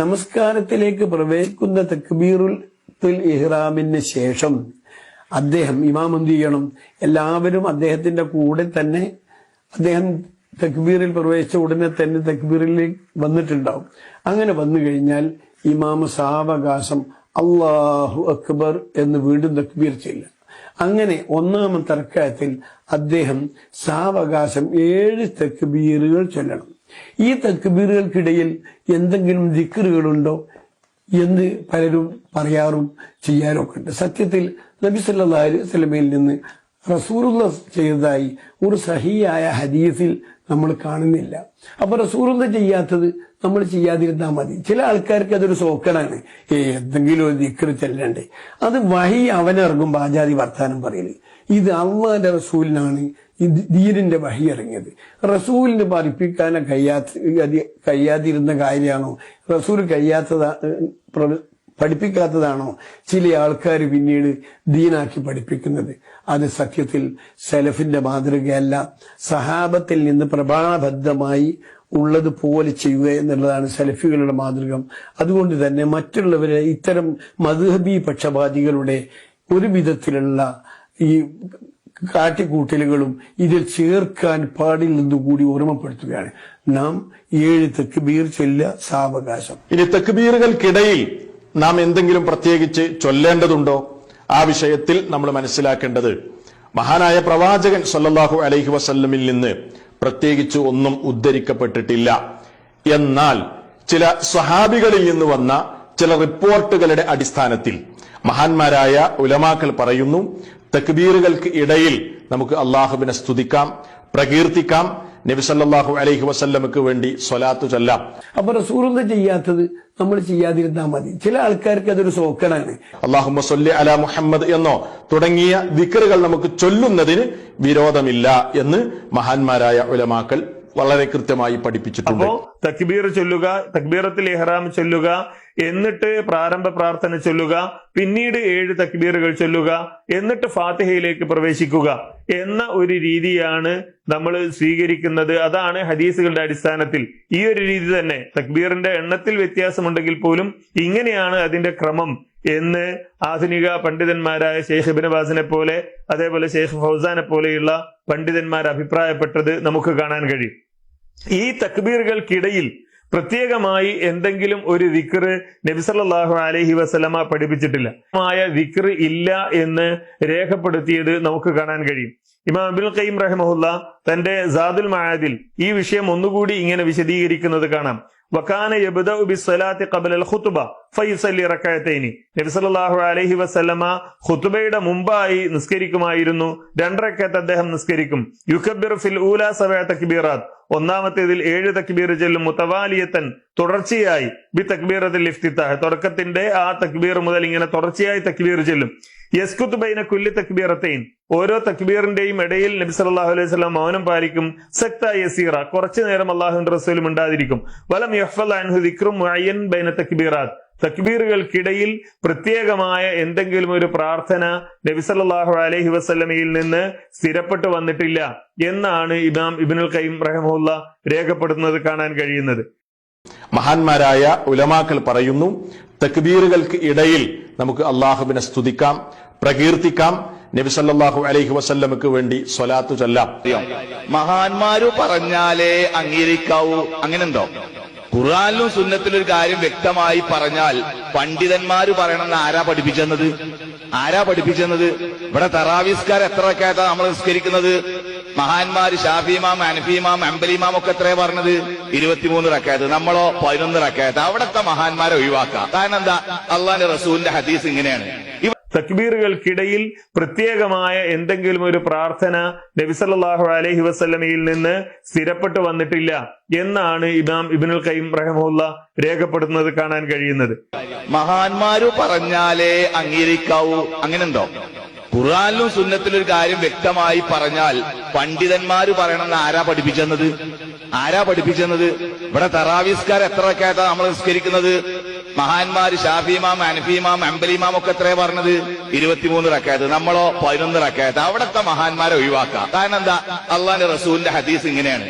നമസ്കാരത്തിലേക്ക് പ്രവേശിക്കുന്ന തക്ബീറുൽ ഇഹ്റാമിന് ശേഷം അദ്ദേഹം ഇമാം എന്ത് ചെയ്യണം? എല്ലാവരും അദ്ദേഹത്തിന്റെ കൂടെ തന്നെ അദ്ദേഹം തക്ബീറിൽ പ്രവേശിച്ച ഉടനെ തന്നെ തക്ബീറിലേക്ക് വന്നിട്ടുണ്ടാവും. അങ്ങനെ വന്നു കഴിഞ്ഞാൽ ഇമാം സാവകാശം അല്ലാഹു അക്ബർ എന്ന് വീണ്ടും തക്ബീർ ചെയ്യില്ല. അങ്ങനെ ഒന്നാമത്തെ റക്അത്തിൽ അദ്ദേഹം സാവകാശം 7 തക്ബീറുകൾ ചൊല്ലണം. ഈ തക്ബീറുകൾക്കിടയിൽ എന്തെങ്കിലും ദിക്റുകളുണ്ടോ എന്ന് പലരും പറയാറും ചെയ്യാറൊക്കെ ഉണ്ട്. സത്യത്തിൽ നബി സല്ലല്ലാഹു അലൈഹി വസല്ലമയിൽ നിന്ന് റസൂലുള്ളാഹി ചെയ്തതായി ഒരു സഹിയായ ഹദീസിൽ നമ്മൾ കാണുന്നില്ല. അപ്പൊ റസൂലുള്ളാഹി ചെയ്യാത്തത് നമ്മൾ ചെയ്യാതിരുന്നാൽ മതി. ചില ആൾക്കാർക്ക് അതൊരു സോക്കടാണ്, എന്തെങ്കിലും ഒരു ദിക്ർ ചെല്ലണ്ടേ. അത് വഹി അവനിറങ്ങുമ്പോൾ ആജാതി വർത്താനം പറയല്. ഇത് അള്ളാന്റെ റസൂലിനാണ് ദീനിന്റെ വഹി ഇറങ്ങിയത്. റസൂലിന് പഠിപ്പിക്കാൻ കഴിയാതിരുന്ന കാര്യമാണോ, റസൂൽ പഠിപ്പിക്കാത്തതാണോ ചില ആൾക്കാർ പിന്നീട് ദീനാക്കി പഠിപ്പിക്കുന്നത്? അത് സത്യത്തിൽ സലഫിന്റെ മാതൃകയല്ല. സഹാബത്തിൽ നിന്ന് പ്രമാണബദ്ധമായി ഉള്ളതുപോലെ ചെയ്യുക എന്നുള്ളതാണ് സലഫികളുടെ മാതൃക. അതുകൊണ്ട് തന്നെ മറ്റുള്ളവരെ ഇത്തരം മദ്ഹബി പക്ഷപാതികളുടെ ഒരു വിധത്തിലുള്ള ഈ കാട്ടിക്കൂട്ടലുകളും ഇതിൽ ചേർക്കാൻ പാടില്ലെന്ന് കൂടി ഓർമ്മപ്പെടുത്തുകയാണ്. നാം 7 തക്ബീർ ചൊല്ല സാവകാശം. ഇനി തക്ബീറുകൾക്കിടയിൽ നാം എന്തെങ്കിലും പ്രത്യേകിച്ച് ചൊല്ലേണ്ടതുണ്ടോ? ആ വിഷയത്തിൽ നമ്മൾ മനസ്സിലാക്കേണ്ടത് മഹാനായ പ്രവാചകൻ സല്ലല്ലാഹു അലൈഹി വസല്ലമിൽ നിന്ന് പ്രത്യേകിച്ച് ഒന്നും ഉദ്ധരിക്കപ്പെട്ടിട്ടില്ല. എന്നാൽ ചില സ്വഹാബികളിൽ നിന്ന് വന്ന ചില റിപ്പോർട്ടുകളുടെ അടിസ്ഥാനത്തിൽ മഹാന്മാരായ ഉലമാക്കൾ പറയുന്നു, തക്ബീറുകൾക്ക് ഇടയിൽ നമുക്ക് അള്ളാഹുവിനെ സ്തുതിക്കാം, പ്രകീർത്തിക്കാം, നബി സല്ലല്ലാഹു അലൈഹി വസല്ലമക്ക് വേണ്ടി സ്വലാത്തു ചൊല്ലാം. അപ്പൊ റസൂലുള്ളാഹി ചെയ്യാത്തത് നമ്മൾ ചെയ്യാതിരുന്നാൽ മതി. ചില ആൾക്കാർക്ക് അതൊരു സോക്കടാണ്. അല്ലാഹുമ്മ സ്വല്ലി അലാ മുഹമ്മദ് എന്നോ തുടങ്ങിയ ദിക്റുകൾ നമുക്ക് ചൊല്ലുന്നതിന് വിരോധമില്ല എന്ന് മഹാന്മാരായ ഉലമാക്കൾ വളരെ കൃത്യമായി പഠിപ്പിച്ചിട്ടുണ്ട്. അപ്പോ തക്ബീർ ചൊല്ലുക, തക്ബീറത്തുൽ ഇഹ്റാം ചൊല്ലുക, എന്നിട്ട് പ്രാരംഭ പ്രാർത്ഥന ചൊല്ലുക, പിന്നീട് 7 തക്ബീറുകൾ ചൊല്ലുക, എന്നിട്ട് ഫാത്തിഹയിലേക്ക് പ്രവേശിക്കുക എന്ന ഒരു രീതിയാണ് നമ്മൾ സ്വീകരിക്കുന്നത്. അതാണ് ഹദീസുകളുടെ അടിസ്ഥാനത്തിൽ ഈ ഒരു രീതി തന്നെ. തക്ബീറിന്റെ എണ്ണത്തിൽ വ്യത്യാസമുണ്ടെങ്കിൽ പോലും ഇങ്ങനെയാണ് അതിന്റെ ക്രമം എന്ന് ആധുനിക പണ്ഡിതന്മാരായ ശൈഖ് ഇബ്നു ബാസിനെ പോലെ അതേപോലെ ശൈഖ് ഫൗസാനെ പോലെയുള്ള പണ്ഡിതന്മാർ അഭിപ്രായപ്പെട്ടത് നമുക്ക് കാണാൻ കഴിയും. ഈ തക്ബീറുകൾക്കിടയിൽ പ്രത്യേകമായി എന്തെങ്കിലും ഒരു ദിക്ർ നബി സല്ലല്ലാഹു അലൈഹി വസല്ലമ പഠിപ്പിച്ചിട്ടില്ല. ദിക്ർ ഇല്ല എന്ന് രേഖപ്പെടുത്തിയത് നമുക്ക് കാണാൻ കഴിയും. ഇമാം ഇബ്നുൽ ഖയ്യിം റഹിമഹുല്ലാ തന്റെ സാദുൽ മആദിൽ ഈ വിഷയം ഒന്നുകൂടി ഇങ്ങനെ വിശദീകരിക്കുന്നത് കാണാം. വകാന യബ്ദഉ ബിസ്സലാത്തി ഖബ്ല ഖുത്ബ ഫയുസല്ലി റകഅതൈനി. നബി സല്ലല്ലാഹു അലൈഹി വസല്ലമ ഖുത്ബയുടെ മുമ്പായി നിസ്കരിക്കുമായിരുന്നു. 2 റക്അത്ത് അദ്ദേഹം നിസ്കരിക്കും. യുകബ്ബിറു ഫിൽ ഊലാ 7 തക്ബീറാത്ത്. ഒന്നാമത്തേതിൽ 7 തക്ബീർ ചൊല്ലും. മുതവാലിയത്തൻ തുടർച്ചയായി ബി തക്ബീറത്തുൽ ഇഫ്തിതാഹ്. തുടക്കത്തിന്റെ ആ തക്ബീർ മുതൽ ഇങ്ങനെ തുടർച്ചയായി തക്ബീർ ചൊല്ലും. യസ്കുത്ത് ബൈന കുല്ലി തക്ബീറത്തൈൻ. ഓരോ തക്ബീറിന്റെയും ഇടയിൽ നബി സല്ലല്ലാഹു അലൈഹി വസല്ലം മൗനം പാലിക്കും. സക്ത യസീറ, കുറച്ചു നേരം അല്ലാഹുവിന്റെ റസൂലും ഉണ്ടാതിരിക്കും. വലം യഹ്ഫൽ അൻഹു ദിക്റും മുഅയ്യൻ ബൈന തക്ബീറാത്ത്. തക്ബീറുകൾക്കിടയിൽ പ്രത്യേകമായ എന്തെങ്കിലും ഒരു പ്രാർത്ഥന നബി സല്ലല്ലാഹു അലൈഹി വസല്ലമയിൽ നിന്ന് സ്ഥിരപ്പെട്ടു വന്നിട്ടില്ല എന്നാണ് ഇമാം ഇബ്നുൽ ഖയ്യിം റഹിമഹുല്ലാ രേഖപ്പെടുത്തുന്നത് കാണാൻ കഴിയുന്നത്. മഹാന്മാരായ ഉലമാക്കൾ പറയുന്നു, തക്ബീറുകൾക്ക് ഇടയിൽ നമുക്ക് അള്ളാഹുവിനെ സ്തുതിക്കാം, പ്രകീർത്തിക്കാം, നബി സല്ലല്ലാഹു അലൈഹി വസല്ലമക്ക് വേണ്ടി സ്വലാത്തു ചൊല്ലാം. മഹാന്മാര് പറഞ്ഞാലേ അംഗീകരിക്കാവൂ, അങ്ങനെയുണ്ടോ? ഖുർആനിലും സുന്നത്തിലും ഒരു കാര്യം വ്യക്തമായി പറഞ്ഞാൽ പണ്ഡിതന്മാര് പറയണമെന്ന് ആരാ പഠിപ്പിച്ചെന്നത്? ഇവിടെ തറാവീസ്കാർ എത്ര റക്അത്താ നമ്മൾ നിസ്കരിക്കുന്നത്? മഹാന്മാര് ഷാഫി ഇമാം, ഹനഫി ഇമാം, ഹംബലി ഇമാം ഒക്കെ എത്രയാ പറഞ്ഞത്? 23 റക്അത്ത്. നമ്മളോ 11 റക്അത്ത്. അവിടത്തെ മഹാന്മാരെ ഒഴിവാക്കാം. കാരണം എന്താ? അള്ളാന്റെ റസൂലിന്റെ ഹദീസ് ഇങ്ങനെയാണ്. തക്ബീറുകൾക്കിടയിൽ പ്രത്യേകമായ എന്തെങ്കിലും ഒരു പ്രാർത്ഥന നബി സല്ലല്ലാഹു അലൈഹി വസല്ലമയിൽ നിന്ന് സ്ഥിരപ്പെട്ടു വന്നിട്ടില്ല എന്നാണ് ഇമാം ഇബ്നുൽ ഖയ്യിം റഹിമഹുല്ലാ രേഖപ്പെടുത്തുന്നത് കാണാൻ കഴിയുന്നത്. മഹാന്മാര് പറഞ്ഞാലേ അംഗീകരിക്കാവൂ, അങ്ങനെയുണ്ടോ? ഖുർആനിലും സുന്നത്തിലും ഒരു കാര്യം വ്യക്തമായി പറഞ്ഞാൽ പണ്ഡിതന്മാര് പറയണമെന്ന് ആരാ പഠിപ്പിച്ചെന്നത്? ഇവിടെ തറാവീസ്കാർ എത്ര റക്അത്താ നമ്മൾ നിസ്കരിക്കുന്നത്? മഹാന്മാര് ഷാഫി ഇമാം, ഹനഫി ഇമാം, ഹംബലി ഇമാം ഒക്കെ എത്രയാ പറഞ്ഞത്? 23 റക്അത്ത്. നമ്മളോ 11 റക്അത്ത്. അവിടത്തെ മഹാന്മാരെ ഒഴിവാക്കാം. കാരണം എന്താ? അള്ളാന്റെ റസൂലിന്റെ ഹദീസ് ഇങ്ങനെയാണ്.